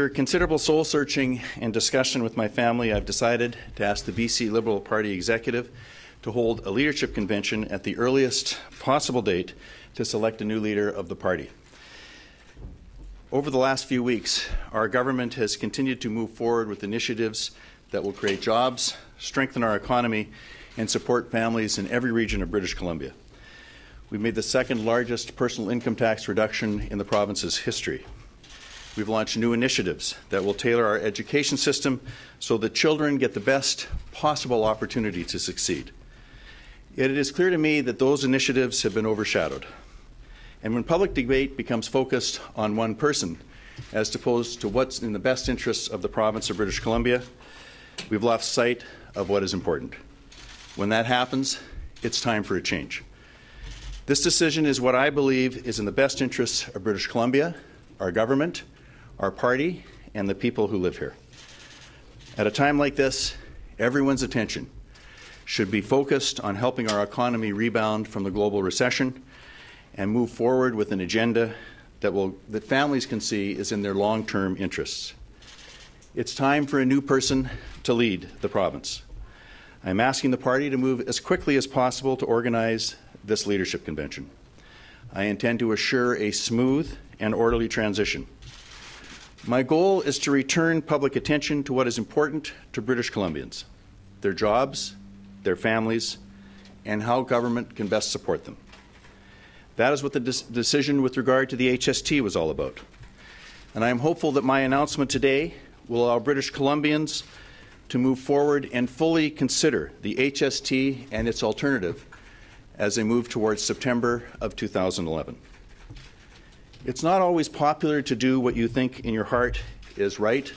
After considerable soul-searching and discussion with my family, I've decided to ask the BC Liberal Party executive to hold a leadership convention at the earliest possible date to select a new leader of the party. Over the last few weeks, our government has continued to move forward with initiatives that will create jobs, strengthen our economy, and support families in every region of British Columbia. We've made the second largest personal income tax reduction in the province's history. We've launched new initiatives that will tailor our education system so that children get the best possible opportunity to succeed. Yet it is clear to me that those initiatives have been overshadowed. And when public debate becomes focused on one person, as opposed to what's in the best interests of the province of British Columbia, we've lost sight of what is important. When that happens, it's time for a change. This decision is what I believe is in the best interests of British Columbia, our government, our party, and the people who live here. At a time like this, everyone's attention should be focused on helping our economy rebound from the global recession and move forward with an agenda that families can see is in their long-term interests. It's time for a new person to lead the province. I'm asking the party to move as quickly as possible to organize this leadership convention. I intend to assure a smooth and orderly transition. My goal is to return public attention to what is important to British Columbians, their jobs, their families, and how government can best support them. That is what the decision with regard to the HST was all about. And I am hopeful that my announcement today will allow British Columbians to move forward and fully consider the HST and its alternative as they move towards September of 2011. It's not always popular to do what you think in your heart is right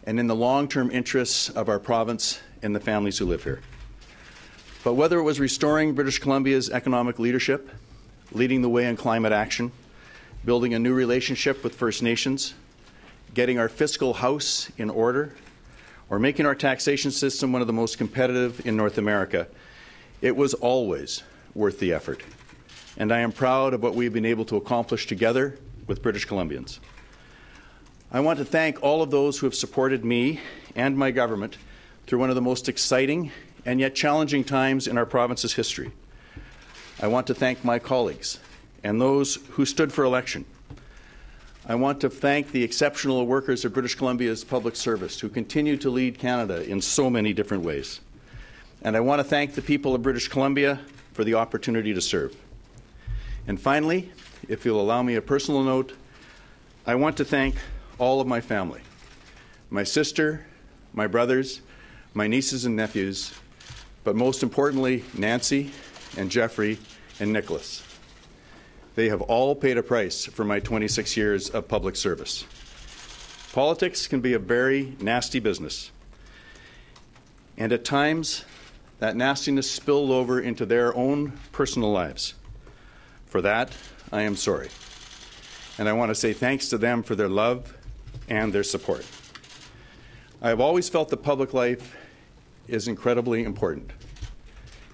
and in the long-term interests of our province and the families who live here. But whether it was restoring British Columbia's economic leadership, leading the way in climate action, building a new relationship with First Nations, getting our fiscal house in order, or making our taxation system one of the most competitive in North America, it was always worth the effort. And I am proud of what we've been able to accomplish together with British Columbians. I want to thank all of those who have supported me and my government through one of the most exciting and yet challenging times in our province's history. I want to thank my colleagues and those who stood for election. I want to thank the exceptional workers of British Columbia's public service who continue to lead Canada in so many different ways. And I want to thank the people of British Columbia for the opportunity to serve. And finally, if you'll allow me a personal note, I want to thank all of my family, my sister, my brothers, my nieces and nephews, but most importantly, Nancy and Jeffrey and Nicholas. They have all paid a price for my 26 years of public service. Politics can be a very nasty business, and at times that nastiness spilled over into their own personal lives. For that, I am sorry. And I want to say thanks to them for their love and their support. I have always felt that public life is incredibly important.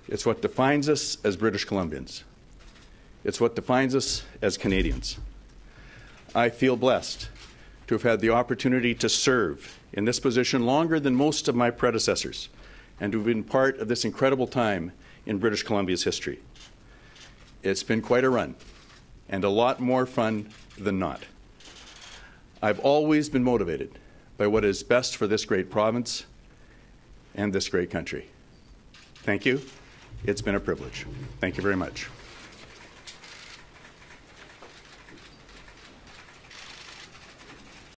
It's what defines us as British Columbians. It's what defines us as Canadians. I feel blessed to have had the opportunity to serve in this position longer than most of my predecessors and to have been part of this incredible time in British Columbia's history. It's been quite a run, and a lot more fun than not. I've always been motivated by what is best for this great province and this great country. Thank you. It's been a privilege. Thank you very much.